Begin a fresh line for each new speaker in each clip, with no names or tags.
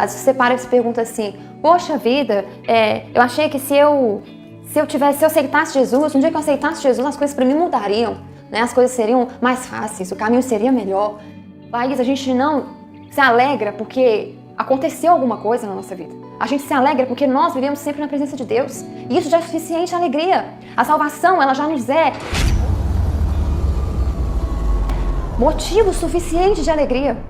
Às vezes você para e se pergunta assim, poxa vida, eu achei que se eu aceitasse Jesus, um dia que eu aceitasse Jesus, as coisas para mim mudariam, né? As coisas seriam mais fáceis, o caminho seria melhor. Laís, a gente não se alegra porque aconteceu alguma coisa na nossa vida. A gente se alegra porque nós vivemos sempre na presença de Deus. E isso já é suficiente alegria. A salvação, ela já nos é motivo suficiente de alegria.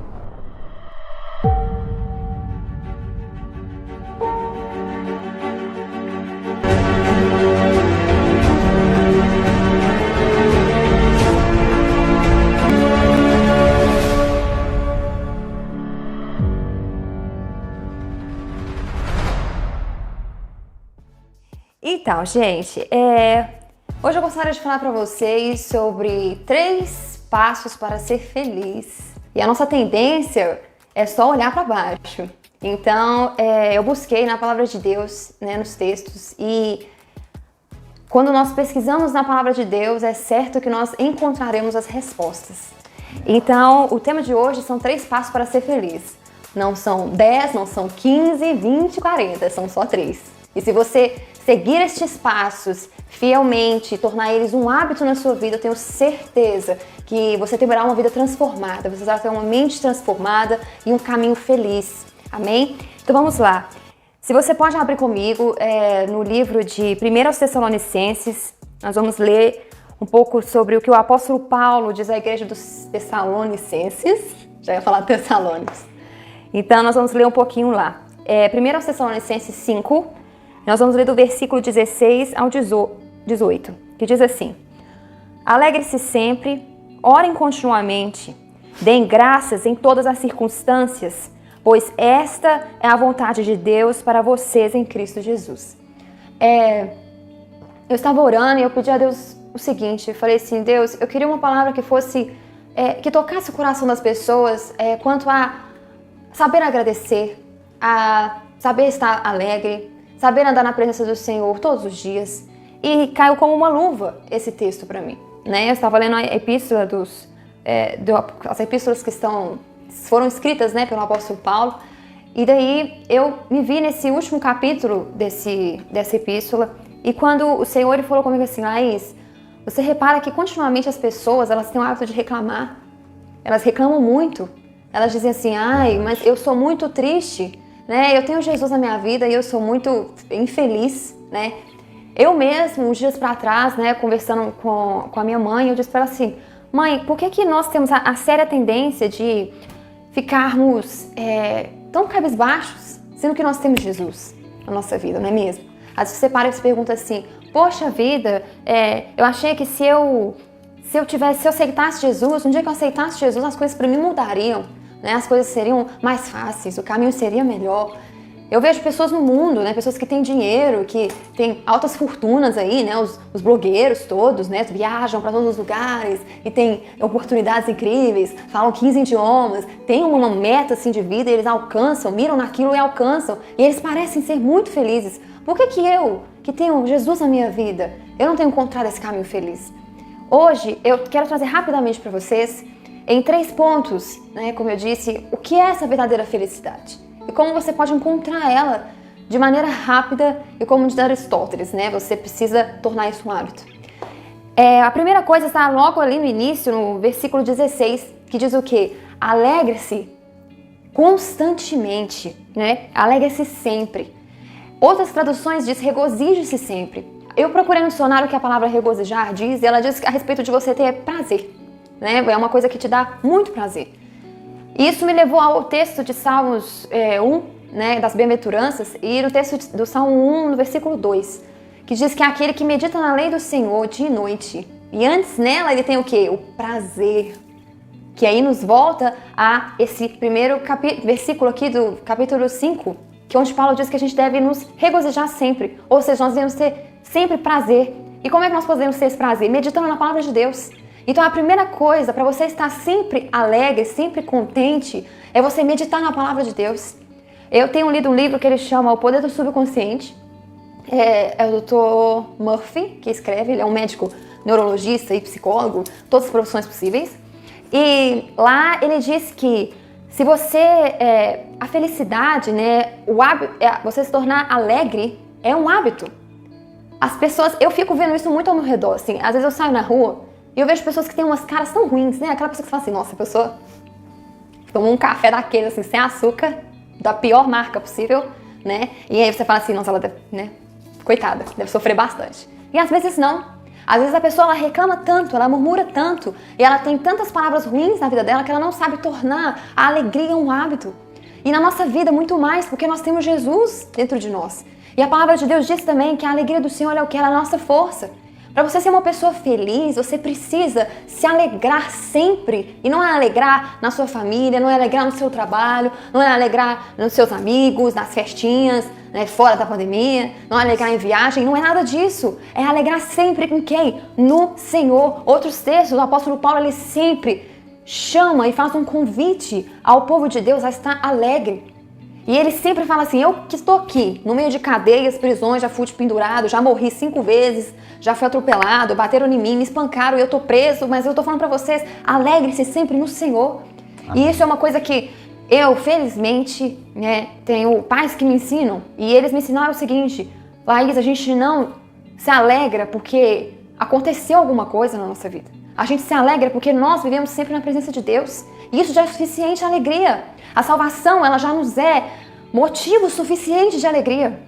Então, gente, hoje eu gostaria de falar para vocês sobre 3 passos para ser feliz. E a nossa tendência é só olhar para baixo. Então, eu busquei na palavra de Deus, né, nos textos, e quando nós pesquisamos na palavra de Deus, é certo que nós encontraremos as respostas. Então, o tema de hoje são 3 passos para ser feliz. Não são 10, não são 15, 20, 40, são só 3. E se você seguir estes passos fielmente, tornar eles um hábito na sua vida, eu tenho certeza que você terá uma vida transformada, você vai ter uma mente transformada e um caminho feliz. Amém? Então vamos lá. Se você pode abrir comigo no livro de 1 Tessalonicenses, nós vamos ler um pouco sobre o que o apóstolo Paulo diz à igreja dos Tessalonicenses. Já ia falar Tessalônicos. Então nós vamos ler um pouquinho lá. 1 Tessalonicenses 5, nós vamos ler do versículo 16 ao 18, que diz assim: Alegre-se sempre, orem continuamente, deem graças em todas as circunstâncias, pois esta é a vontade de Deus para vocês em Cristo Jesus. Eu estava orando e eu pedi a Deus o seguinte, eu falei assim, Deus, eu queria uma palavra que fosse, que tocasse o coração das pessoas quanto a saber agradecer, a saber estar alegre, saber andar na presença do Senhor todos os dias. E caiu como uma luva esse texto para mim, né? Eu estava lendo a epístola as epístolas que foram escritas, né, pelo apóstolo Paulo. E daí eu me vi nesse último capítulo dessa epístola. E quando o Senhor ele falou comigo assim, Laís, você repara que continuamente as pessoas, elas têm o hábito de reclamar. Elas reclamam muito. Elas dizem assim, ai, mas eu sou muito triste, né? Eu tenho Jesus na minha vida e eu sou muito infeliz, né? Eu mesmo, uns dias para trás, né, conversando com a minha mãe, eu disse para ela assim, mãe, por que nós temos a séria tendência de ficarmos tão cabisbaixos, sendo que nós temos Jesus na nossa vida, não é mesmo? Às vezes você para e se pergunta assim, poxa vida, eu achei que se eu aceitasse Jesus, um dia que eu aceitasse Jesus, as coisas para mim mudariam, né? As coisas seriam mais fáceis, o caminho seria melhor. Eu vejo pessoas no mundo, né? Pessoas que têm dinheiro, que têm altas fortunas aí, né? Os blogueiros todos, né? Viajam para todos os lugares e têm oportunidades incríveis, falam 15 idiomas, têm uma meta assim de vida e eles alcançam, miram naquilo e alcançam. E eles parecem ser muito felizes. Por que eu, que tenho Jesus na minha vida, eu não tenho encontrado esse caminho feliz? Hoje eu quero trazer rapidamente para vocês, em 3 pontos, né? Como eu disse, o que é essa verdadeira felicidade? E como você pode encontrar ela de maneira rápida e como diz Aristóteles, né? Você precisa tornar isso um hábito. A primeira coisa está logo ali no início, no versículo 16, que diz o quê? Alegre-se constantemente, né? Alegre-se sempre. Outras traduções diz regozije-se sempre. Eu procurei no dicionário o que a palavra regozijar diz, e ela diz a respeito de você ter prazer, né? É uma coisa que te dá muito prazer. Isso me levou ao texto de Salmos 1, né, das bem-aventuranças, e no texto do Salmo 1, no versículo 2, que diz que é aquele que medita na lei do Senhor dia e noite. E antes nela ele tem o quê? O prazer. Que aí nos volta a esse primeiro versículo aqui do capítulo 5, que é onde Paulo diz que a gente deve nos regozijar sempre. Ou seja, nós devemos ter sempre prazer. E como é que nós podemos ter esse prazer? Meditando na palavra de Deus. Então a primeira coisa para você estar sempre alegre, sempre contente, é você meditar na palavra de Deus. Eu tenho lido um livro que ele chama O Poder do Subconsciente. É o Dr. Murphy que escreve, ele é um médico neurologista e psicólogo, todas as profissões possíveis. E lá ele diz que Se você, a felicidade, né, o hábito, você se tornar alegre é um hábito. As pessoas, eu fico vendo isso muito ao meu redor, assim, às vezes eu saio na rua e eu vejo pessoas que têm umas caras tão ruins, né, aquela pessoa que fala assim, nossa, a pessoa tomou um café daquele, assim, sem açúcar, da pior marca possível, né, e aí você fala assim, nossa, ela deve, né, coitada, deve sofrer bastante. E às vezes não. Às vezes a pessoa ela reclama tanto, ela murmura tanto, e ela tem tantas palavras ruins na vida dela que ela não sabe tornar a alegria um hábito. E na nossa vida muito mais, porque nós temos Jesus dentro de nós. E a palavra de Deus diz também que a alegria do Senhor é o que? Ela é a nossa força. Para você ser uma pessoa feliz, você precisa se alegrar sempre. E não é alegrar na sua família, não é alegrar no seu trabalho, não é alegrar nos seus amigos, nas festinhas, né, fora da pandemia, não é alegrar em viagem, não é nada disso. É alegrar sempre com quem? No Senhor. Outros textos, o apóstolo Paulo, ele sempre chama e faz um convite ao povo de Deus a estar alegre. E ele sempre fala assim, eu que estou aqui, no meio de cadeias, prisões, já fui pendurado, já morri 5 vezes, já fui atropelado, bateram em mim, me espancaram e eu estou preso, mas eu estou falando para vocês, alegre-se sempre no Senhor. E isso é uma coisa que eu, felizmente, né, tenho pais que me ensinam, e eles me ensinaram o seguinte, Laís, a gente não se alegra porque aconteceu alguma coisa na nossa vida. A gente se alegra porque nós vivemos sempre na presença de Deus. E isso já é suficiente alegria. A salvação, ela já nos é motivo suficiente de alegria.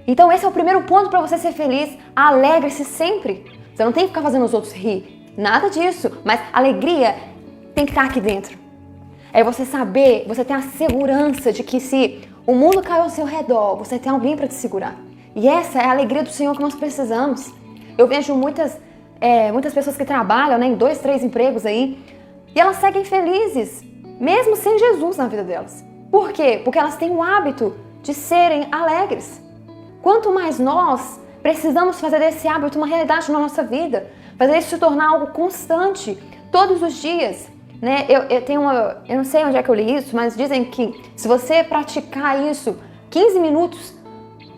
Então esse é o primeiro ponto para você ser feliz. Alegre-se sempre. Você não tem que ficar fazendo os outros rir. Nada disso. Mas alegria tem que estar aqui dentro. É você saber, você ter a segurança de que se o mundo caiu ao seu redor, você tem alguém para te segurar. E essa é a alegria do Senhor que nós precisamos. Eu vejo muitas pessoas que trabalham, né, em 2, 3 empregos aí, e elas seguem felizes, mesmo sem Jesus na vida delas. Por quê? Porque elas têm o hábito de serem alegres. Quanto mais nós precisamos fazer desse hábito uma realidade na nossa vida, fazer isso se tornar algo constante, todos os dias. Né? Eu não sei onde é que eu li isso, mas dizem que se você praticar isso 15 minutos,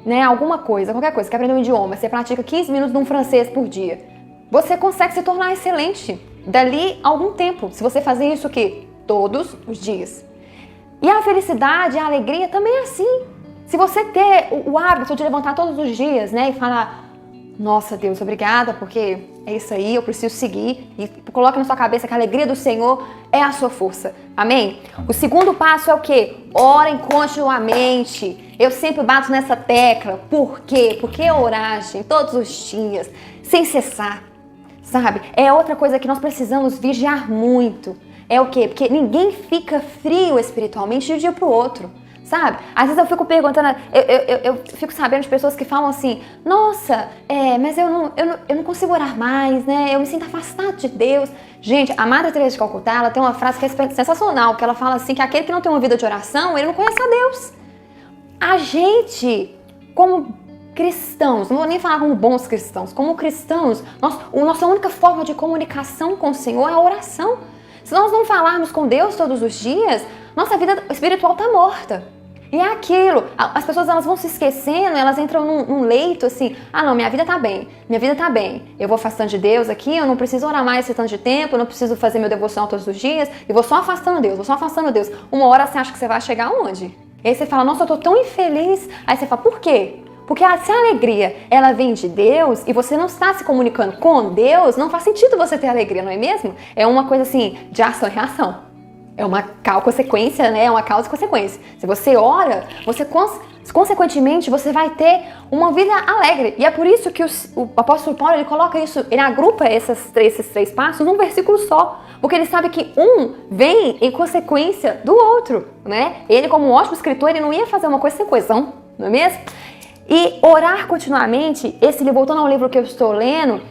né, alguma coisa, qualquer coisa, quer aprender um idioma, você pratica 15 minutos de um francês por dia, você consegue se tornar excelente dali a algum tempo, se você fazer isso aqui todos os dias. E a felicidade, a alegria também é assim. Se você ter o hábito de levantar todos os dias, né, e falar, nossa Deus, obrigada, porque é isso aí, eu preciso seguir, e coloque na sua cabeça que a alegria do Senhor é a sua força. Amém? O segundo passo é o quê? Orem continuamente. Eu sempre bato nessa tecla. Por quê? Porque orar, gente, todos os dias, sem cessar, sabe? É outra coisa que nós precisamos vigiar muito. É o quê? Porque ninguém fica frio espiritualmente de um dia para o outro. Sabe? Às vezes eu fico perguntando, eu fico sabendo de pessoas que falam assim, nossa, mas eu não consigo orar mais, né? Eu me sinto afastado de Deus. Gente, a Madre Teresa de Calcutá, ela tem uma frase que é sensacional, que ela fala assim, que aquele que não tem uma vida de oração, ele não conhece a Deus. A gente, como cristãos, não vou nem falar como bons cristãos, como cristãos, nossa única forma de comunicação com o Senhor é a oração. Se nós não falarmos com Deus todos os dias, nossa vida espiritual está morta. E é aquilo, as pessoas elas vão se esquecendo, elas entram num leito assim, não, minha vida tá bem, eu vou afastando de Deus aqui, eu não preciso orar mais esse tanto de tempo, eu não preciso fazer meu devocional todos os dias, e vou só afastando Deus, Uma hora você acha que você vai chegar aonde? Aí você fala, nossa, eu tô tão infeliz, aí você fala, por quê? Porque se a alegria, ela vem de Deus e você não está se comunicando com Deus, não faz sentido você ter alegria, não é mesmo? É uma coisa assim, de ação e reação. É uma consequência, né? É uma causa e consequência. Se você ora, você consequentemente você vai ter uma vida alegre. E é por isso que o apóstolo Paulo ele coloca isso, ele agrupa esses três passos num versículo só. Porque ele sabe que um vem em consequência do outro, né? Ele, como um ótimo escritor, ele não ia fazer uma coisa sem coesão, não é mesmo? E orar continuamente, voltando ao livro que eu estou lendo,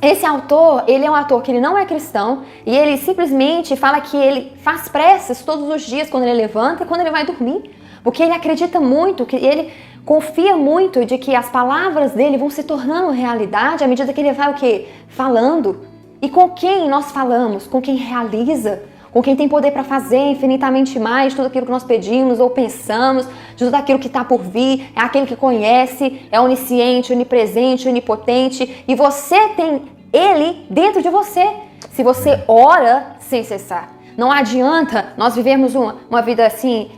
esse autor, ele é um autor que ele não é cristão e ele simplesmente fala que ele faz preces todos os dias quando ele levanta e quando ele vai dormir. Porque ele acredita muito, que ele confia muito de que as palavras dele vão se tornando realidade à medida que ele vai o quê? Falando. E com quem nós falamos? Com quem realiza? Com quem tem poder para fazer infinitamente mais de tudo aquilo que nós pedimos ou pensamos, de tudo aquilo que está por vir, é aquele que conhece, é onisciente, onipresente, onipotente, e você tem ele dentro de você, se você ora sem cessar. Não adianta nós vivermos uma vida assim,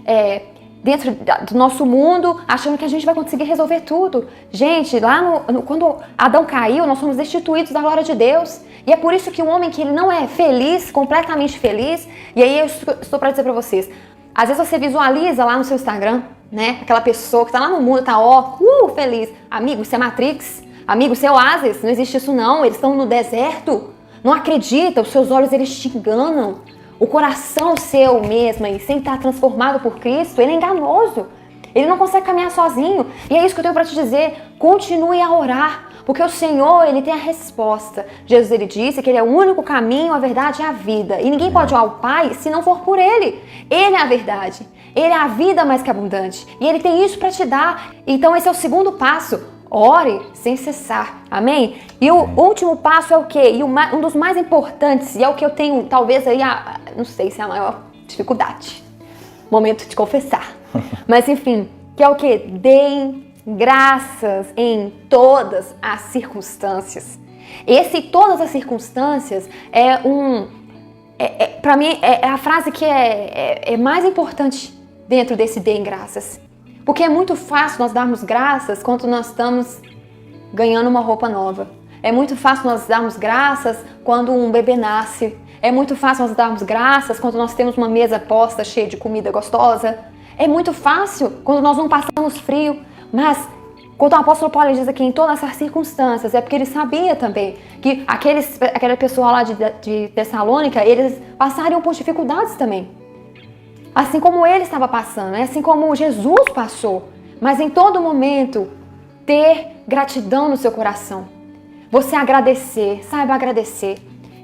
dentro do nosso mundo, achando que a gente vai conseguir resolver tudo. Gente, lá quando Adão caiu, nós fomos destituídos da glória de Deus. E é por isso que o homem que ele não é feliz, completamente feliz, e aí eu estou para dizer para vocês, às vezes você visualiza lá no seu Instagram, né, aquela pessoa que está lá no mundo, tá feliz. Amigo, isso é Matrix. Amigo, isso é Oasis. Não existe isso não. Eles estão no deserto. Não acredita, os seus olhos eles te enganam. O coração seu mesmo, aí, sem estar transformado por Cristo, ele é enganoso. Ele não consegue caminhar sozinho. E é isso que eu tenho para te dizer. Continue a orar, porque o Senhor, ele tem a resposta. Jesus, ele disse que ele é o único caminho, a verdade e a vida. E ninguém pode ir ao Pai se não for por ele. Ele é a verdade. Ele é a vida mais que abundante. E ele tem isso para te dar. Então esse é o segundo passo. Ore sem cessar. Amém? E o último passo é o quê? E um dos mais importantes, e é o que eu tenho, talvez aí, não sei se é a maior dificuldade. Momento de confessar. Mas enfim, que é o quê? Deem graças em todas as circunstâncias. Esse todas as circunstâncias para mim, é a frase que é mais importante dentro desse deem graças. Porque é muito fácil nós darmos graças quando nós estamos ganhando uma roupa nova. É muito fácil nós darmos graças quando um bebê nasce. É muito fácil nós darmos graças quando nós temos uma mesa posta cheia de comida gostosa. É muito fácil quando nós não passamos frio. Mas quando o apóstolo Paulo diz aqui em todas essas circunstâncias, é porque ele sabia também que aquela pessoa lá de Tessalônica, eles passariam por dificuldades também. Assim como ele estava passando, assim como Jesus passou. Mas em todo momento, ter gratidão no seu coração. Você agradecer, saiba agradecer.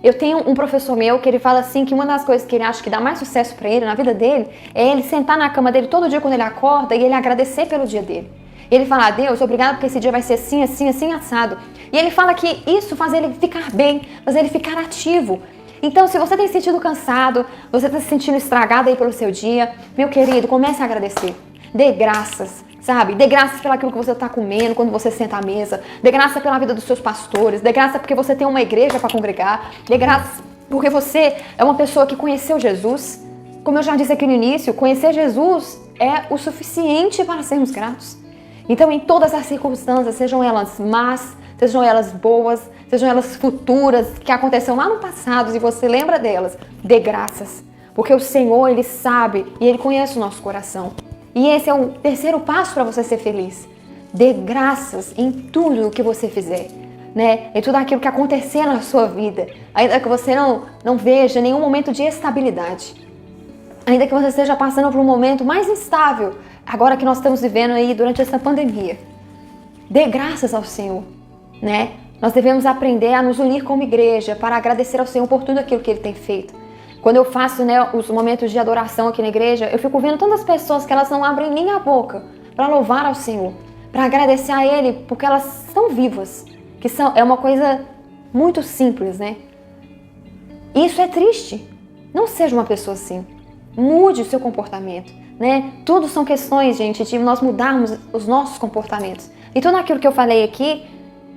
Eu tenho um professor meu que ele fala assim que uma das coisas que ele acha que dá mais sucesso para ele na vida dele é ele sentar na cama dele todo dia quando ele acorda e ele agradecer pelo dia dele. Ele fala, Deus, obrigado porque esse dia vai ser assim, assim, assim, assado. E ele fala que isso faz ele ficar bem, faz ele ficar ativo. Então, se você tem se sentido cansado, você está se sentindo estragado aí pelo seu dia, meu querido, comece a agradecer. Dê graças, sabe? Dê graças pelo aquilo que você está comendo quando você senta à mesa. Dê graça pela vida dos seus pastores. Dê graça porque você tem uma igreja para congregar. Dê graças porque você é uma pessoa que conheceu Jesus. Como eu já disse aqui no início, conhecer Jesus é o suficiente para sermos gratos. Então, em todas as circunstâncias, sejam elas más, sejam elas boas, sejam elas futuras, que aconteceram lá no passado, e você lembra delas, dê graças. Porque o Senhor, Ele sabe e Ele conhece o nosso coração. E esse é o terceiro passo para você ser feliz. Dê graças em tudo o que você fizer, né? Em tudo aquilo que acontecer na sua vida. Ainda que você não veja nenhum momento de estabilidade. Ainda que você esteja passando por um momento mais instável, agora que nós estamos vivendo aí durante essa pandemia. Dê graças ao Senhor, né? Nós devemos aprender a nos unir como igreja para agradecer ao Senhor por tudo aquilo que Ele tem feito. Quando eu faço, né, os momentos de adoração aqui na igreja, eu fico vendo tantas pessoas que elas não abrem nem a boca para louvar ao Senhor, para agradecer a Ele, porque elas estão vivas, é uma coisa muito simples, né? Isso é triste. Não seja uma pessoa assim. Mude o seu comportamento, né? Tudo são questões, gente, de nós mudarmos os nossos comportamentos. E tudo aquilo que eu falei aqui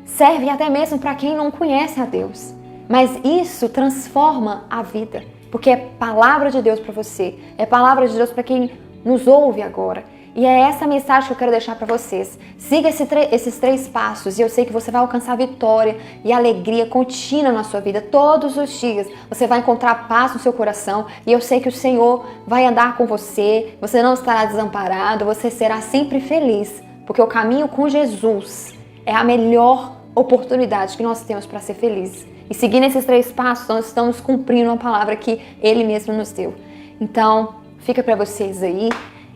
serve até mesmo para quem não conhece a Deus. Mas isso transforma a vida, porque é palavra de Deus para você, é palavra de Deus para quem nos ouve agora. E é essa mensagem que eu quero deixar para vocês. Siga esses 3 passos e eu sei que você vai alcançar vitória e alegria contínua na sua vida. Todos os dias você vai encontrar paz no seu coração e eu sei que o Senhor vai andar com você, você não estará desamparado, você será sempre feliz, porque o caminho com Jesus é a melhor oportunidade que nós temos para ser felizes. E seguindo esses 3 passos, nós estamos cumprindo a palavra que Ele mesmo nos deu. Então, fica para vocês aí.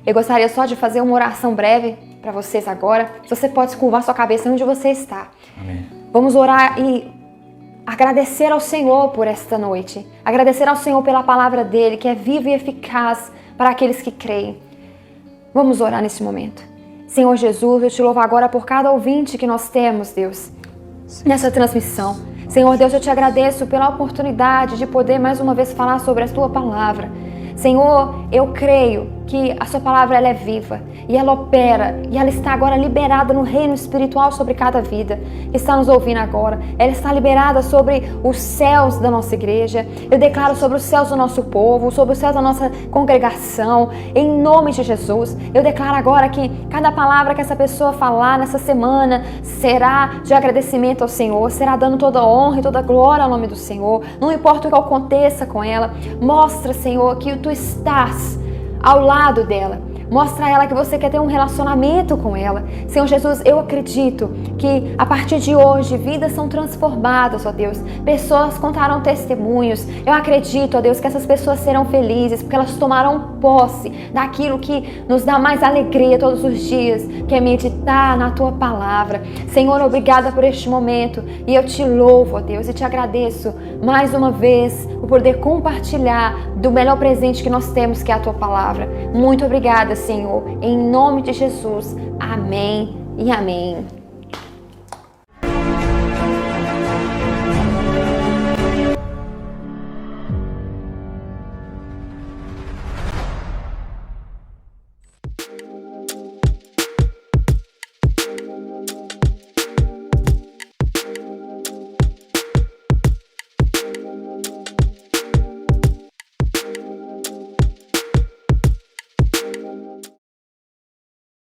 Eu gostaria só de fazer uma oração breve para vocês agora. Você pode curvar sua cabeça onde você está.
Amém.
Vamos orar e agradecer ao Senhor por esta noite. Agradecer ao Senhor pela palavra dEle, que é viva e eficaz para aqueles que creem. Vamos orar nesse momento. Senhor Jesus, eu te louvo agora por cada ouvinte que nós temos, Deus, nessa transmissão. Senhor Deus, eu te agradeço pela oportunidade de poder mais uma vez falar sobre a tua palavra. Senhor, eu creio que a sua palavra ela é viva e ela opera e ela está agora liberada no reino espiritual sobre cada vida que está nos ouvindo agora. Ela está liberada sobre os céus da nossa igreja. Eu declaro sobre os céus do nosso povo, sobre os céus da nossa congregação, em nome de Jesus. Eu declaro agora que cada palavra que essa pessoa falar nessa semana será de agradecimento ao Senhor, será dando toda honra e toda glória ao nome do Senhor. Não importa o que aconteça com ela, mostra, Senhor, que tu estás ao lado dela. Mostra a ela que você quer ter um relacionamento com ela. Senhor Jesus, eu acredito que a partir de hoje vidas são transformadas, ó Deus. Pessoas contarão testemunhos. Eu acredito, ó Deus, que essas pessoas serão felizes porque elas tomarão posse daquilo que nos dá mais alegria todos os dias, que é meditar na Tua palavra. Senhor, obrigada por este momento e eu te louvo, ó Deus, e te agradeço mais uma vez por poder compartilhar do melhor presente que nós temos, que é a Tua palavra. Muito obrigada, Senhor, em nome de Jesus. Amém e amém.